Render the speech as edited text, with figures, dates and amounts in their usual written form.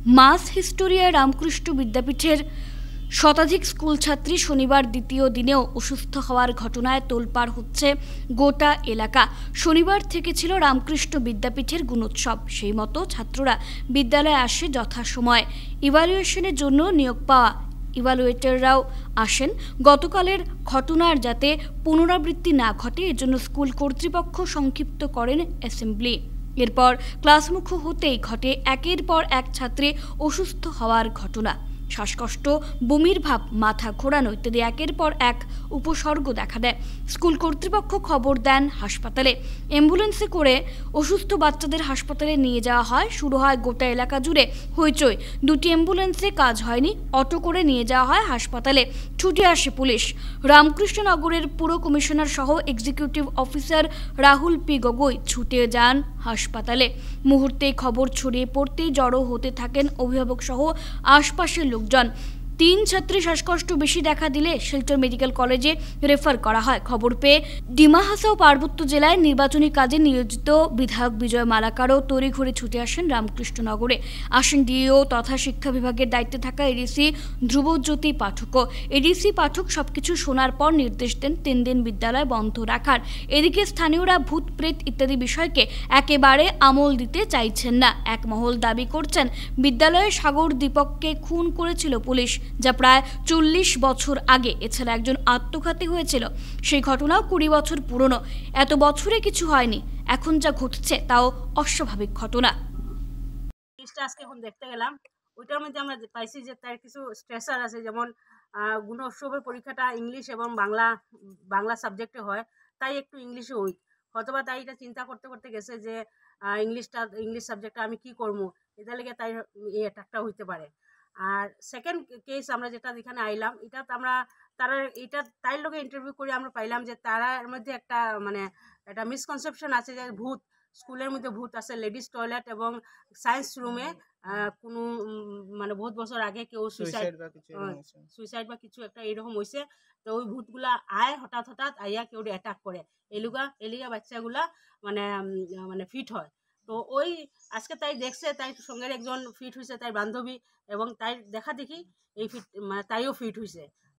মাস হিস্টোরিয়ায় রামকৃষ্ণ বিদ্যাপীঠের শতাধিক স্কুল ছাত্রী শনিবার দ্বিতীয় দিনেও অসুস্থ হওয়ার ঘটনায় তোলপাড় হচ্ছে গোটা এলাকা। শনিবার থেকে ছিল রামকৃষ্ণ বিদ্যাপীঠের গুণোৎসব। সেই মতো ছাত্ররা বিদ্যালয়ে আসে যথাসময়ে। ইভ্যালুয়েশনের জন্য নিয়োগ পাওয়া ইভ্যালুয়েটররাও আসেন। গতকালের ঘটনার যাতে পুনরাবৃত্তি না ঘটে এজন্য স্কুল কর্তৃপক্ষ সংক্ষিপ্ত করেন অ্যাসেম্বলি। এরপর ক্লাসমুখো হতেই ঘটে একের পর এক ছাত্রী অসুস্থ হওয়ার ঘটনা। শ্বাসকষ্ট, বমির ভাব, মাথা ঘোরানো ইত্যাদি একের পর এক উপসর্গ দেখা দেয়। স্কুল কর্তৃপক্ষ খবর দেন হাসপাতালে। অ্যাম্বুলেন্সে করে অসুস্থ বাচ্চাদের হাসপাতালে নিয়ে যাওয়া হয়। শুরু হয় গোটা এলাকা জুড়ে হইচই। দুটি অ্যাম্বুলেন্সে কাজ হয়নি, অটো করে নিয়ে যাওয়া হয় হাসপাতালে। ছুটে আসে পুলিশ। রামকৃষ্ণনগরের পুর কমিশনার সহ executive officer Rahul P Gogoi ছুটে যান হাসপাতালে। মুহূর্তে খবর ছড়িয়ে পড়তেই জড়ো হতে থাকেন অভিভাবক সহ আশপাশের লোকজন। 3 ছাত্রী শ্বাসকষ্ট বেশি দেখা দিলে শিলচর মেডিকেল কলেজে রেফার করা হয়। খবর পেয়ে ডিমা হাসাও পার্বত্য জেলায় নির্বাচনী কাজে নিয়োজিত বিধায়ক বিজয় মালাকারও তড়িঘড়ি ছুটে আসেন রামকৃষ্ণনগরে। আসেন ডিও তথা শিক্ষা বিভাগের দায়িত্বে থাকা এডিসি ধ্রুবজ্যোতি পাঠকও। এডিসি পাঠক সবকিছু শোনার পর নির্দেশ দেন 3 দিন বিদ্যালয় বন্ধ রাখার। এদিকে স্থানীয়রা ভূত প্রেত ইত্যাদি বিষয়কে একেবারে আমল দিতে চাইছেন না। এক মহল দাবি করছেন বিদ্যালয়ে সাগর দীপককে খুন করেছিল পুলিশ, যা প্রায় 40 বছর আগে। এছাড়া একজন আত্মঘাতী হয়েছিল, সেই ঘটনাও 20 বছর পুরনো। এত বছরে কিছু হয়নি, এখন যা ঘটছে তাও অস্বাভাবিক ঘটনা। আজকে এখন দেখতে গেলাম, ওইটার মধ্যে আমরা পাইছি যে তার কিছু স্ট্রেসার আছে, যেমন গুণোৎসবের পরীক্ষাটা ইংলিশ এবং বাংলা সাবজেক্টে হয়, তাই একটু ইংলিশে উইক। হয়তোবা তাই এটা চিন্তা করতে করতে গেছে যে ইংলিশ সাবজেক্টটা আমি কি করবো, এটা লেগে তাই এই অ্যাটাকটা হইতে পারে। আর সেকেন্ড কেস আমরা যেটা যেখানে আইলাম, এটা আমরা তাই লোকে ইন্টারভিউ করে আমরা পাইলাম যে তারার মধ্যে একটা মিসকনসেপশন আছে যে ভূত, স্কুলের মধ্যে ভূত আছে। লেডিস টয়লেট এবং সায়েন্স রুমে কোনো বহুত বছর আগে কেউ সুইসাইড বা কিছু একটা এইরকম হয়েছে। তো ওই ভূতগুলা আয় হঠাৎ আইয়া কেউ অ্যাটাক করে, এলিগা বাচ্চাগুলা ফিট হয়। তো ওই আজকে তাই দেখছে, তাই সঙ্গের একজন ফিট হয়েছে, তাই বান্ধবী, এবং তাই দেখা দেখি এই তাইও ফিট হয়েছে।